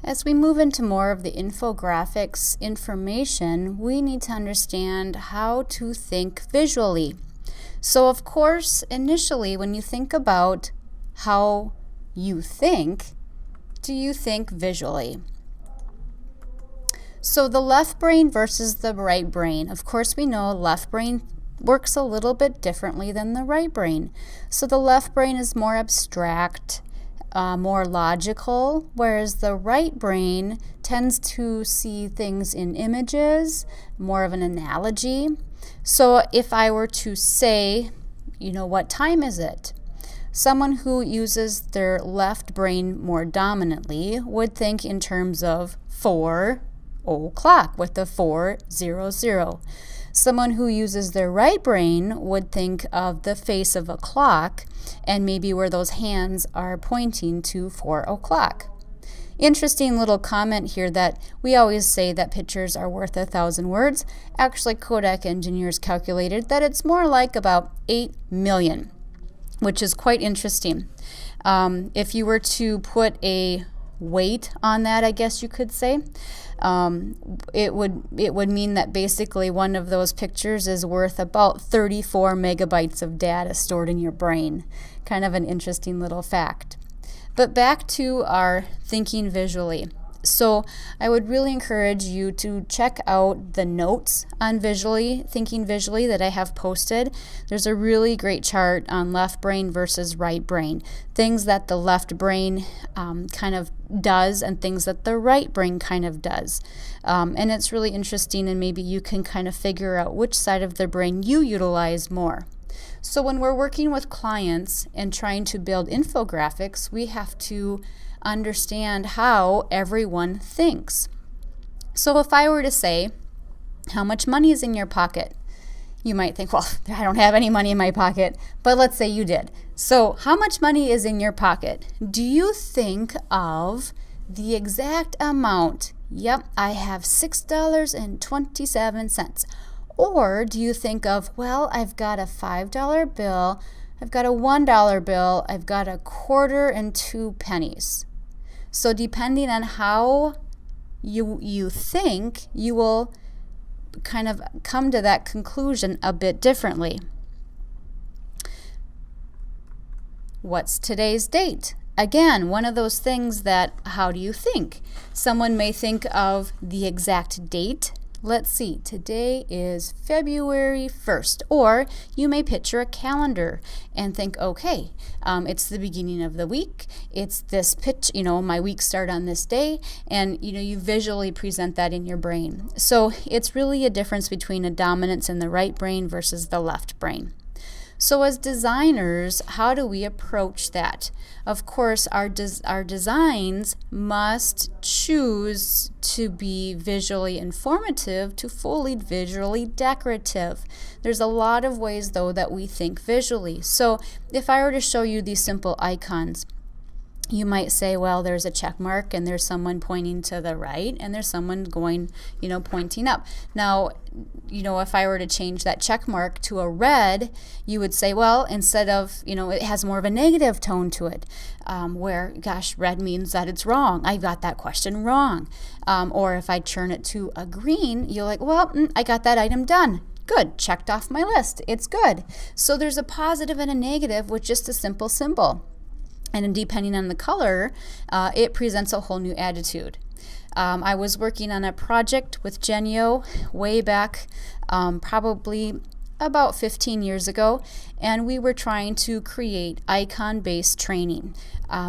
As we move into more of the infographics information, we need to understand how to think visually. So of course, initially when you think about how you think, do you think visually? So the left brain versus the right brain. Of course, we know left brain works a little bit differently than the right brain. So the left brain is more abstract, more logical, whereas the right brain tends to see things in images, more of an analogy. So if I were to say, what time is it? Someone who uses their left brain more dominantly would think in terms of 4 o'clock with the 400. Someone who uses their right brain would think of the face of a clock and maybe where those hands are pointing to 4 o'clock. Interesting little comment here that we always say that pictures are worth 1,000 words. Actually, Kodak engineers calculated that it's more like about 8 million, which is quite interesting. If you were to put a weight on that, I guess you could say, it would mean that basically one of those pictures is worth about 34 megabytes of data stored in your brain. Kind of an interesting little fact. But back to our thinking visually. So I would really encourage you to check out the notes on thinking visually that I have posted. There's a really great chart on left brain versus right brain. Things that the left brain kind of does and things that the right brain kind of does. And it's really interesting, and maybe you can kind of figure out which side of the brain you utilize more. So when we're working with clients and trying to build infographics, we have to understand how everyone thinks. So if I were to say, how much money is in your pocket? You might think, well, I don't have any money in my pocket, but let's say you did. So how much money is in your pocket? Do you think of the exact amount? Yep, I have $6.27. Or do you think of, well, I've got a $5 bill, I've got a $1 bill, I've got a quarter and 2 pennies. So depending on how you think, you will kind of come to that conclusion a bit differently. What's today's date? Again, one of those things that, how do you think? Someone may think of the exact date. Let's see, today is February 1st. Or you may picture a calendar and think, okay, it's the beginning of the week. It's this my week start on this day. And, you visually present that in your brain. So it's really a difference between a dominance in the right brain versus the left brain. So as designers, how do we approach that? Of course, our designs must choose to be visually informative to fully visually decorative. There's a lot of ways, though, that we think visually. So if I were to show you these simple icons, you might say, well, there's a check mark and there's someone pointing to the right and there's someone going, pointing up. Now, if I were to change that check mark to a red, you would say, well, instead of, it has more of a negative tone to it, where, gosh, red means that it's wrong. I got that question wrong. Or if I turn it to a green, you're like, well, I got that item done. Good, checked off my list. It's good. So there's a positive and a negative with just a simple symbol. And depending on the color, it presents a whole new attitude. I was working on a project with Genio way back, probably about 15 years ago, and we were trying to create icon-based training.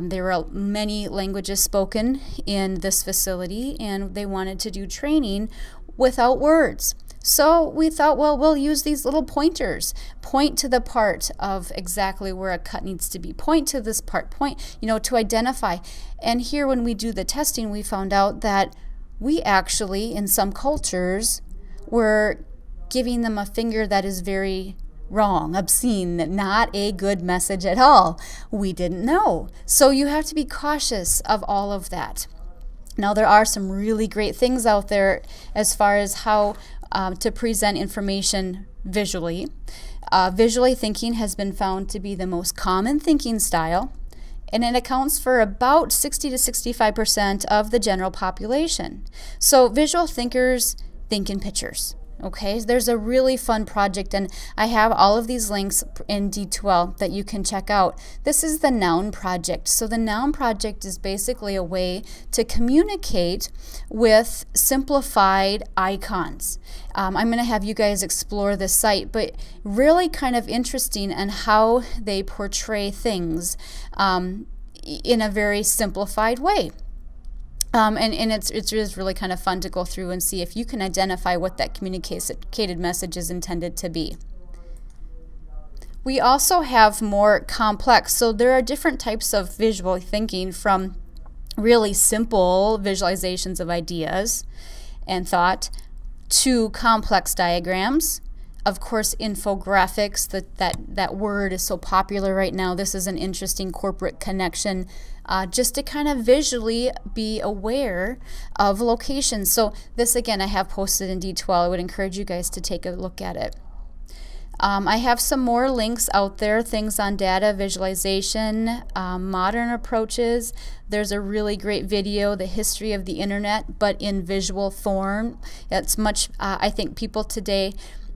There were many languages spoken in this facility, and they wanted to do training without words. So we thought, well, we'll use these little pointers. Point to the part of exactly where a cut needs to be. Point to this part. Point, to identify. And here when we do the testing, we found out that we actually, in some cultures, were giving them a finger that is very wrong, obscene, not a good message at all. We didn't know. So you have to be cautious of all of that. Now, there are some really great things out there as far as how to present information visually. Visually thinking has been found to be the most common thinking style, and it accounts for about 60 to 65% of the general population. So visual thinkers think in pictures. Okay, there's a really fun project, and I have all of these links in D2L that you can check out. This is the Noun Project. So the Noun Project is basically a way to communicate with simplified icons. I'm going to have you guys explore this site, but really kind of interesting in how they portray things in a very simplified way. And it's really kind of fun to go through and see if you can identify what that communicated message is intended to be. We also have more complex, so there are different types of visual thinking, from really simple visualizations of ideas and thought to complex diagrams. Of course, infographics, that word is so popular right now. This is an interesting corporate connection, just to kind of visually be aware of locations. So this, again, I have posted in D2L. I would encourage you guys to take a look at it. I have some more links out there, things on data visualization, modern approaches. There's a really great video, The History of the Internet, but in visual form. It's much, I think people today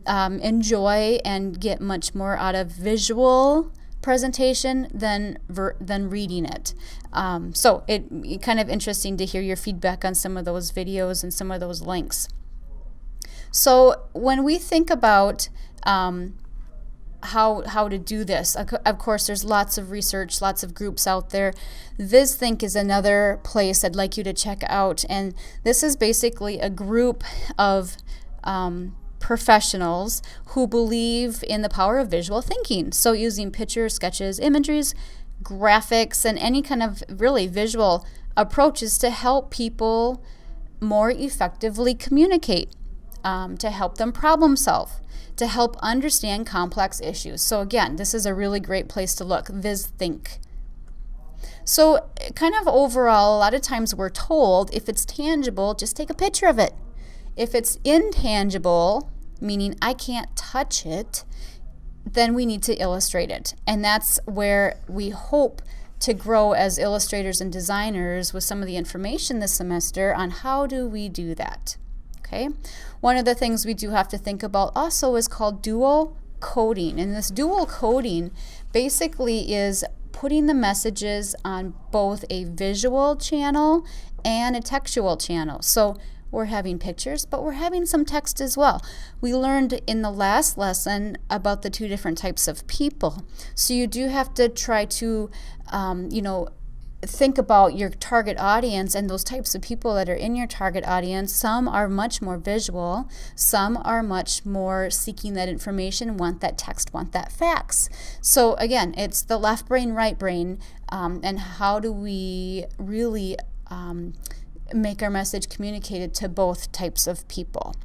enjoy and get much more out of visual presentation than reading it. So it kind of interesting to hear your feedback on some of those videos and some of those links. So when we think about how to do this, of course there's lots of research, lots of groups out there. VizThink is another place I'd like you to check out, and this is basically a group of professionals who believe in the power of visual thinking. So using pictures, sketches, imageries, graphics, and any kind of really visual approaches to help people more effectively communicate, to help them problem solve, to help understand complex issues. So again, this is a really great place to look, VizThink. So kind of overall, a lot of times we're told if it's tangible, just take a picture of it. If it's intangible, meaning I can't touch it, then we need to illustrate it. And that's where we hope to grow as illustrators and designers with some of the information this semester on how do we do that. Okay. One of the things we do have to think about also is called dual coding. And this dual coding basically is putting the messages on both a visual channel and a textual channel. So we're having pictures, but we're having some text as well. We learned in the last lesson about the two different types of people. So you do have to try to, think about your target audience and those types of people that are in your target audience. Some are much more visual. Some are much more seeking that information, want that text, want that facts. So again, it's the left brain, right brain, and how do we really make our message communicated to both types of people.